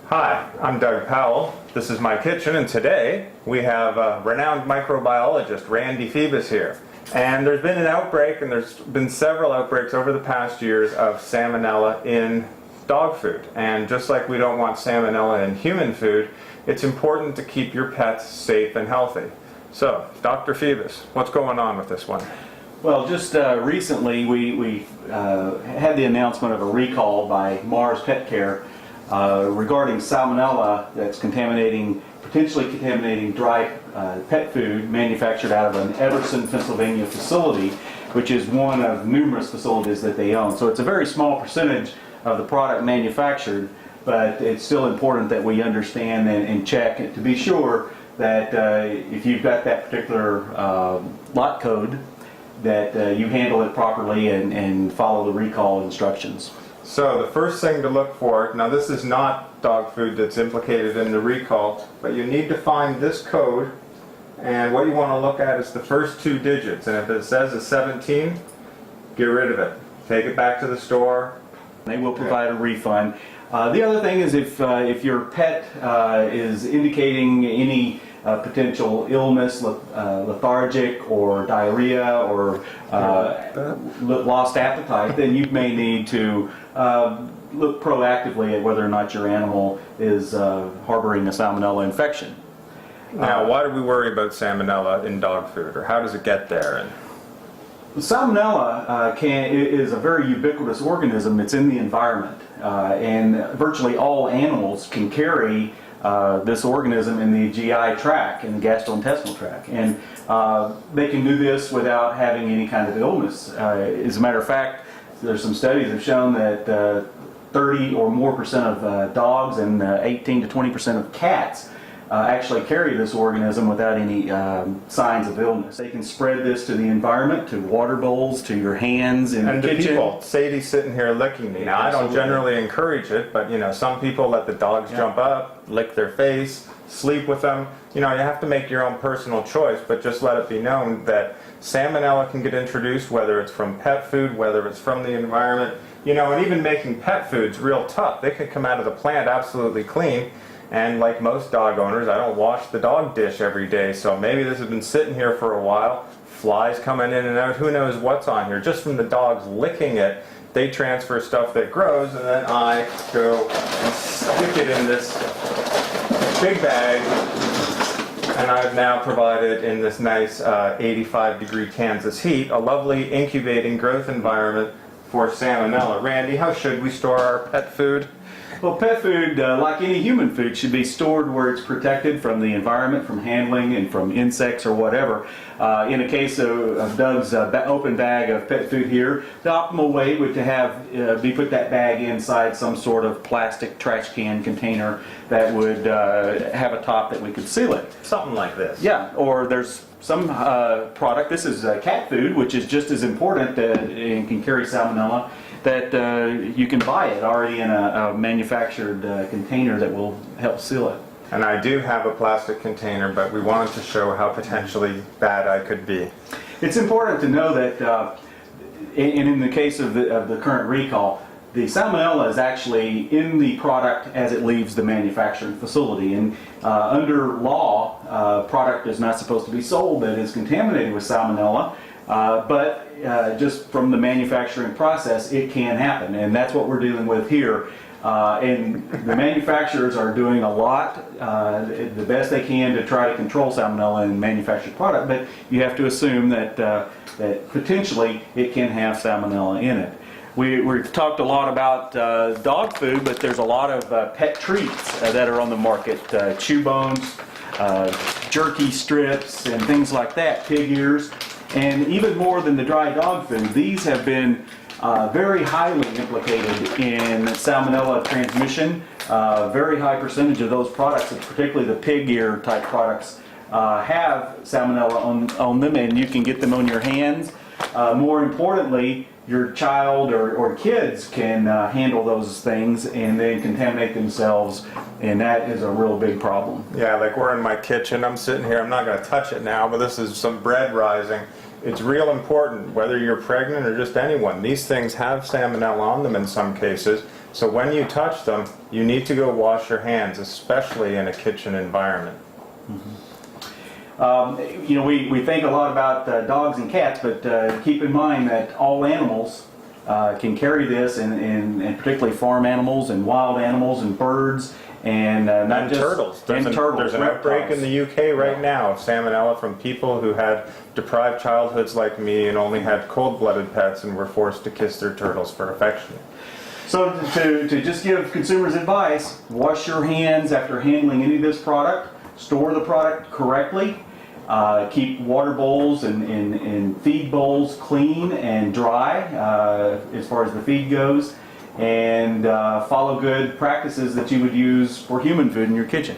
Hi, I'm Doug Powell. This is my kitchen, and today we have renowned microbiologist Randy Phebus here. And there's been an outbreak, and there's been several outbreaks over the past years of salmonella in dog food. And just like we don't want salmonella in human food, it's important to keep your pets safe and healthy. So, Dr. Phebus, what's going on with this one? Well, just recently we had the announcement of a recall by Mars Pet Care regarding salmonella that's potentially contaminating dry pet food manufactured out of an Everson, Pennsylvania facility, which is one of numerous facilities that they own. So it's a very small percentage of the product manufactured, but it's still important that we understand and check to be sure that if you've got that particular lot code, that you handle it properly and follow the recall instructions. So the first thing to look for, now this is not dog food that's implicated in the recall, but you need to find this code, and what you want to look at is the first two digits, and if it says a 17, get rid of it. Take it back to the store. They will provide a refund. The other thing is if your pet is indicating any potential illness, lethargic or diarrhea or lost appetite, then you may need to look proactively at whether or not your animal is harboring a salmonella infection. Now, why do we worry about salmonella in dog food, or how does it get there? Salmonella is a very ubiquitous organism. It's in the environment, and virtually all animals can carry this organism in the GI tract, in the gastrointestinal tract, and they can do this without having any kind of illness. As a matter of fact, there's some studies that have shown that 30 or more percent of dogs and 18 to 20% of cats actually carry this organism without any signs of illness. They can spread this to the environment, to water bowls, to your hands in the kitchen. People. Sadie's sitting here licking me. Now, I don't generally encourage it, but some people let the dogs jump up, lick their face, sleep with them. You have to make your own personal choice, but just let it be known that salmonella can get introduced, whether it's from pet food, whether it's from the environment. And even making pet food's real tough. They can come out of the plant absolutely clean. And like most dog owners, I don't wash the dog dish every day, so maybe this has been sitting here for a while, flies coming in and out, who knows what's on here. Just from the dogs licking it, they transfer stuff that grows, and then I go and stick it in this big bag, and I've now provided in this nice 85-degree Kansas heat a lovely incubating growth environment for salmonella. Randy, how should we store our pet food? Well, pet food, like any human food, should be stored where it's protected from the environment, from handling, and from insects or whatever. In a case of Doug's open bag of pet food here, the optimal way would to have put that bag inside some sort of plastic trash can container that would have a top that we could seal it. Something like this. Yeah, or there's some product, this is cat food, which is just as important and can carry salmonella, that you can buy it already in a manufactured container that will help seal it. And I do have a plastic container, but we wanted to show how potentially bad I could be. It's important to know that, in the case of the current recall, the salmonella is actually in the product as it leaves the manufacturing facility. And under law, product is not supposed to be sold that is contaminated with salmonella. But just from the manufacturing process, it can happen, and that's what we're dealing with here. And the manufacturers are doing a lot, the best they can to try to control salmonella in manufactured product, but you have to assume that, that potentially it can have salmonella in it. We've talked a lot about dog food, but there's a lot of pet treats that are on the market, chew bones, jerky strips, and things like that, pig ears. And even more than the dry dog food, these have been very highly implicated in salmonella transmission. Very high percentage of those products, particularly the pig ear type products, have salmonella on them, and you can get them on your hands. More importantly, your child or kids can handle those things and then contaminate themselves, and that is a real big problem. Yeah, like we're in my kitchen, I'm sitting here, I'm not going to touch it now, but this is some bread rising, it's real important, whether you're pregnant or just anyone. These things have salmonella on them in some cases. So when you touch them, you need to go wash your hands, especially in a kitchen environment. We think a lot about dogs and cats, but keep in mind that all animals can carry this, and particularly farm animals and wild animals and birds and not just turtles. There's turtles. an outbreak in the UK right now of salmonella from people who had deprived childhoods like me and only had cold-blooded pets and were forced to kiss their turtles for affection. So to just give consumers advice, wash your hands after handling any of this product, store the product correctly, keep water bowls and feed bowls clean and dry as far as the feed goes, and follow good practices that you would use for human food in your kitchen.